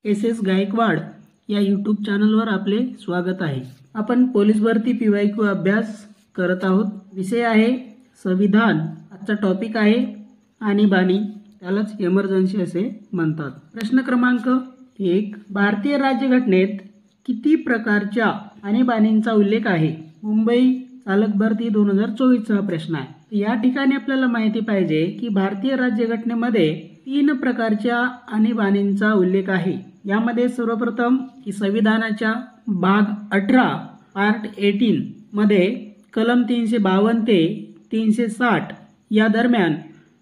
S Gaikwad या YouTube चॅनलवर आपले स्वागत आहे। आपण पोलीस भरती PYQ अभ्यास करत आहोत। विषय आहे संविधान। आजचा टॉपिक आहे आणीबाणी, त्यालाच इमर्जन्सी असे म्हणतात। प्रश्न क्रमांक 1, भारतीय राज्यघटनेत किती प्रकारच्या आणीबाणींचा उल्लेख आहे? मुंबई चालक भरती 2024 चा प्रश्न आहे। या ठिकाणी आपल्याला माहिती पाहिजे की भारतीय राज्यघटनेमध्ये 3 प्रकारच्या आणीबाणींचा उल्लेख आहे। यामध्ये सर्वप्रथम की संविधानाच्या भाग 18 पार्ट 18 मध्ये कलम 352 ते 360 या दरम्यान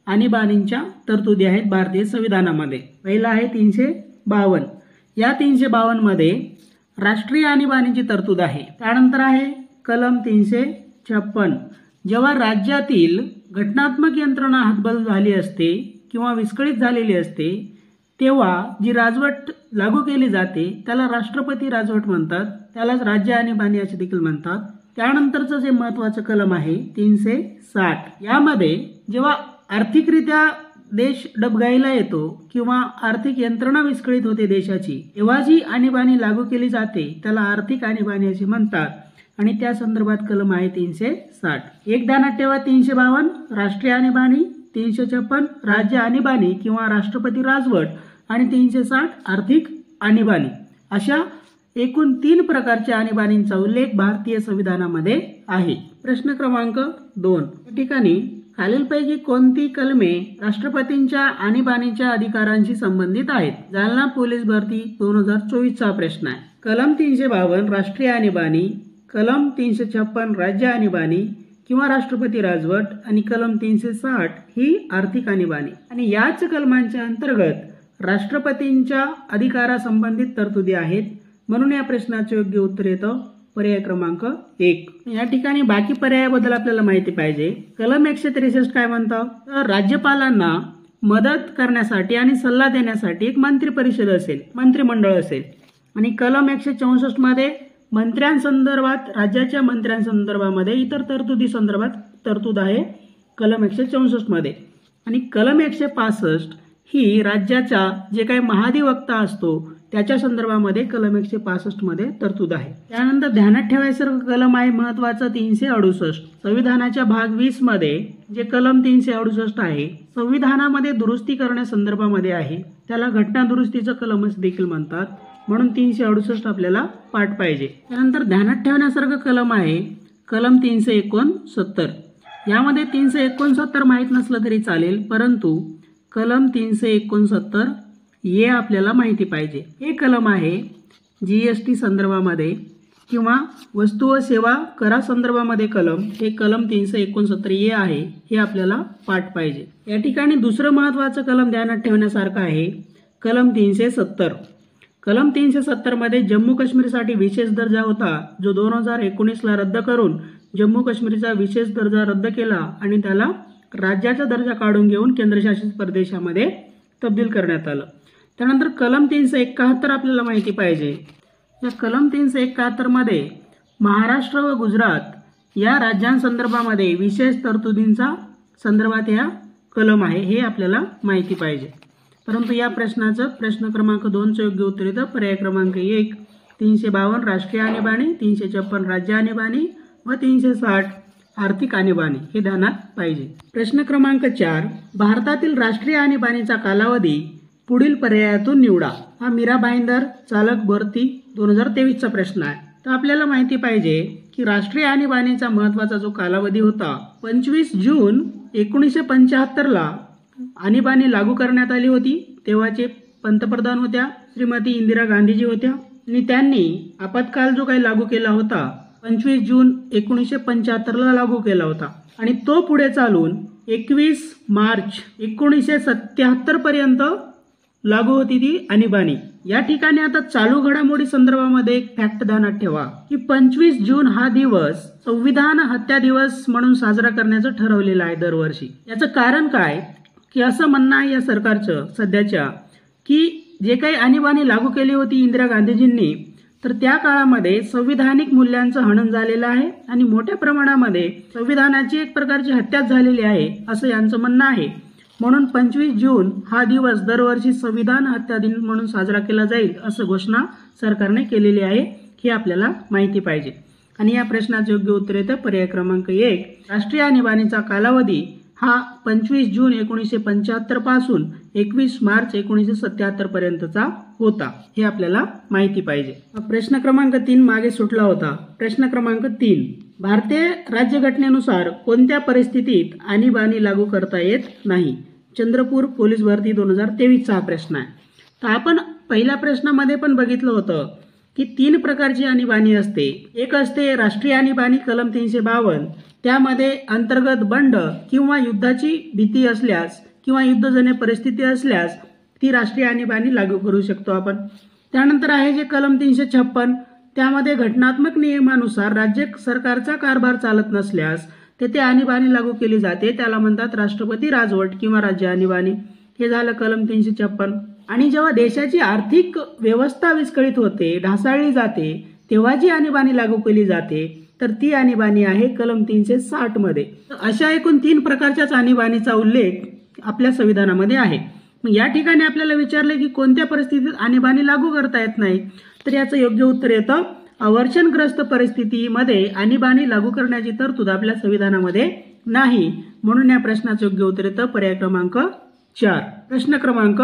आणीबाणींच्या तरतुदी आहेत भारतीय संविधानामध्ये। पहिला आहे 352। या 352 मध्ये राष्ट्रीय आणीबाणीची तरतूद आहे। त्यानंतर आहे कलम 356। जेव्हा राज्यातील घटनात्मक यंत्रणा हतबल झाली असते किंवा विस्कळीत झालेली असते तेव्हा जी राजवट लागू केली जाते त्याला राष्ट्रपती राजवट म्हणतात, त्यालाच राज्य आणीबाणी असे देखील म्हणतात। त्यानंतरचं जे महत्त्वाचं कलम आहे 360, यामध्ये जेव्हा आर्थिकरित्या देश डबघाईला येतो किंवा आर्थिक यंत्रणा विस्कळीत होते देशाची, तेव्हा जी आणीबाणी लागू केली जाते त्याला आर्थिक आणीबाणी असे म्हणतात आणि त्या संदर्भात कलम आहे 360। एक ध्यानात ठेवा, 352 राष्ट्रीय आणीबाणी, 356 राज्य आणीबाणी किंवा राष्ट्रपती राजवट आणि 360 आर्थिक आणीबाणी, अशा एकूण 3 प्रकारच्या आणीबाणींचा उल्लेख भारतीय संविधानामध्ये आहे। प्रश्न क्रमांक 2, या ठिकाणी खालीलपैकी कोणती कलमे राष्ट्रपतींच्या आणीबाणीच्या अधिकारांशी संबंधित आहेत? जालना पोलीस भरती 2024 चा प्रश्न आहे। कलम 352 राष्ट्रीय आणीबाणी, कलम 356 राज्य आणीबाणी किंवा राष्ट्रपती राजवट आणि कलम 360 ही आर्थिक आणीबाणी, आणि याच कलमांच्या अंतर्गत राष्ट्रपतींच्या अधिकारासंबंधित तरतुदी आहेत। म्हणून या प्रश्नाचे योग्य उत्तर येतं पर्याय क्रमांक 1। या ठिकाणी बाकी पर्यायाबद्दल आपल्याला माहिती पाहिजे। कलम 163 काय म्हणतं? तर राज्यपालांना मदत करण्यासाठी आणि सल्ला देण्यासाठी एक मंत्री परिषद असेल, मंत्रिमंडळ असेल, आणि कलम 164 मध्ये मंत्र्यांसंदर्भात, राज्याच्या मंत्र्यांसंदर्भामध्ये इतर तरतुदी संदर्भात तरतूद आहे कलम 164 मध्ये, आणि कलम 165 ही राज्याचा जे काही महाधिवक्ता असतो त्याच्या संदर्भामध्ये कलम 165 मध्ये तरतूद आहे। त्यानंतर ध्यानात ठेवायचं कलम आहे महत्वाचं 368। संविधानाच्या भाग 20 मध्ये जे कलम 368 आहे संविधानामध्ये दुरुस्ती करण्यासंदर्भामध्ये आहे, त्याला घटना दुरुस्तीचं कलम असे देखील म्हणतात। म्हणून 368 आपल्याला पाठ पाहिजे। त्यानंतर ध्यानात ठेवण्यासारखं कलम आहे कलम 369। यामध्ये 369 माहीत नसलं तरी चालेल, परंतु कलम 369 हे आपल्याला माहिती पाहिजे। हे कलम आहे GST संदर्भामध्ये किंवा वस्तू व सेवा करा संदर्भामध्ये कलम, हे कलम 369 हे आहे, हे आपल्याला पाठ पाहिजे। या ठिकाणी दुसरं महत्त्वाचं कलम ध्यानात ठेवण्यासारखं आहे कलम 370। कलम 370 मध्ये जम्मू काश्मीरसाठी विशेष दर्जा होता, जो 2019 ला रद्द करून जम्मू काश्मीरचा विशेष दर्जा रद्द केला आणि त्याला राज्याचा दर्जा काढून घेऊन केंद्रशासित प्रदेशामध्ये तब्दील करण्यात आलं। त्यानंतर कलम 371 आपल्याला माहिती पाहिजे। या कलम 371 मध्ये महाराष्ट्र व गुजरात या राज्यांसंदर्भामध्ये विशेष तरतुदींचा संदर्भात या कलम आहे, हे आपल्याला माहिती पाहिजे। परंतु या प्रश्नाचं प्रश्न क्रमांक 2 चं योग्य उत्तर येतं पर्याय क्रमांक 1, 352 राष्ट्रीय आणीबाणी, 356 राज्य आणीबाणी व 360 आर्थिक आणीबाणी, हे ध्यानात पाहिजे। प्रश्न क्रमांक 4, भारतातील राष्ट्रीय आणीबाणीचा कालावधी पुढील पर्यायातून निवडा। हा मीरा भाईंदर चालक भरती 2023 चा प्रश्न आहे। तर आपल्याला माहिती पाहिजे की राष्ट्रीय आणीबाणीचा महत्त्वाचा जो कालावधी होता 25 जून 1975 ला आणीबाणी लागू करण्यात आली होती। तेव्हाचे पंतप्रधान होत्या श्रीमती इंदिरा गांधीजी होत्या, आणि त्यांनी आपत्काल जो काही लागू केला होता 25 जून 1975 ला लागू केला होता, आणि तो पुढे चालून 21 मार्च 1977 पर्यंत लागू होती ती आणीबाणी। या ठिकाणी आता चालू घडामोडी संदर्भामध्ये एक फॅक्ट ध्यानात ठेवा की 25 जून हा दिवस संविधान हत्या दिवस म्हणून साजरा करण्याचं ठरवलेलं आहे दरवर्षी। याचं कारण काय की असं म्हणणं आहे या सरकारचं सध्याच्या की जे काही आणीबाणी लागू केली होती इंदिरा गांधीजींनी, तर त्या काळामध्ये संविधानिक मूल्यांचं हनन झालेलं आहे आणि मोठ्या प्रमाणामध्ये संविधानाची एक प्रकारची हत्याच झालेली आहे असं यांचं म्हणणं आहे। म्हणून 25 जून हा दिवस दरवर्षी संविधान हत्या दिन म्हणून साजरा केला जाईल असं घोषणा सरकारने केलेली आहे, हे आपल्याला माहिती पाहिजे. आणि या प्रश्नाचे योग्य उत्तर येतं पर्याय क्रमांक 1. राष्ट्रीय आणीबाणीचा कालावधी हा 25 जून 1975 पासून 21 मार्च 1977 पर्यंतचा होता, हे आपल्याला माहिती पाहिजे. प्रश्न क्रमांक 3 मागे सुटला होता. प्रश्न क्रमांक 3. भारतीय राज्यघटनेनुसार कोणत्या परिस्थितीत आणीबाणी लागू करता येत नाही? चंद्रपूर पोलीस भरती 2023 चा प्रश्न आहे. तर आपण पहिल्या प्रश्नामध्ये पण बघितलं होतं की 3 प्रकारची आणीबाणी असते. एक असते राष्ट्रीय आणीबाणी कलम 352. त्यामध्ये अंतर्गत बंड किंवा युद्धाची भीती असल्यास किंवा युद्धजन्य परिस्थिती असल्यास ती राष्ट्रीय आणीबाणी लागू करू शकतो आपण. त्यानंतर आहे जे कलम 356. त्यामध्ये घटनात्मक नियमानुसार राज्य सरकारचा कारभार चालत नसल्यास तेथे आणीबाणी लागू केली जाते, त्याला म्हणतात राष्ट्रपती राजवट किंवा राज्य आणीबाणी. हे झालं कलम 356. आणि जेव्हा देशाची आर्थिक व्यवस्था विस्कळीत होते, ढासळली जाते, तेव्हा जी आणीबाणी लागू केली जाते तर ती आणीबाणी आहे कलम 360 मध्ये. अशा एकूण 3 प्रकारच्याच आणीबाणीचा उल्लेख आपल्या संविधानामध्ये आहे. मग या ठिकाणी आपल्याला विचारले की कोणत्या परिस्थितीत आणीबाणी लागू करता येत नाही, तर याचं योग्य उत्तर येतं अवर्षणग्रस्त परिस्थितीमध्ये आणीबाणी लागू करण्याची तरतूद आपल्या संविधानामध्ये नाही. म्हणून या प्रश्नाचं योग्य उत्तर येतं पर्याय क्रमांक 4. प्रश्न क्रमांक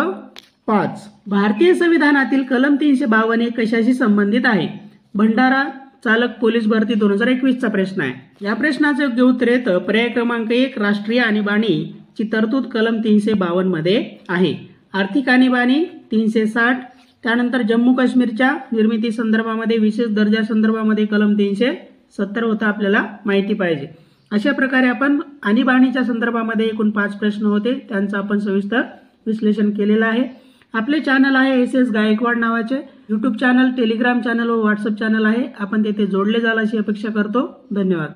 5. भारतीय संविधानातील कलम 352 हे कशाशी संबंधित आहे? भंडारा चालक पोलीस भरती 2021 चा प्रश्न आहे. या प्रश्नाचं योग्य उत्तर येतं पर्याय क्रमांक 1. राष्ट्रीय आणीबाणीची तरतूद कलम 352 मध्ये आहे. आर्थिक आणीबाणी 360. त्यानंतर जम्मू काश्मीरच्या निर्मिती संदर्भामध्ये विशेष दर्जा संदर्भामध्ये कलम 370 होता, आपल्याला माहिती पाहिजे. अशा प्रकारे आपण आणीबाणीच्या संदर्भामध्ये एकूण 5 प्रश्न होते, त्यांचं आपण सविस्तर विश्लेषण केलेलं आहे. आपले चॅनल आहे SS गायकवाड नावाचे. YouTube चॅनल, टेलिग्राम चॅनल व व्हॉट्सअप चॅनल आहे. आपण तेथे जोडले जाल अशी अपेक्षा करतो. धन्यवाद.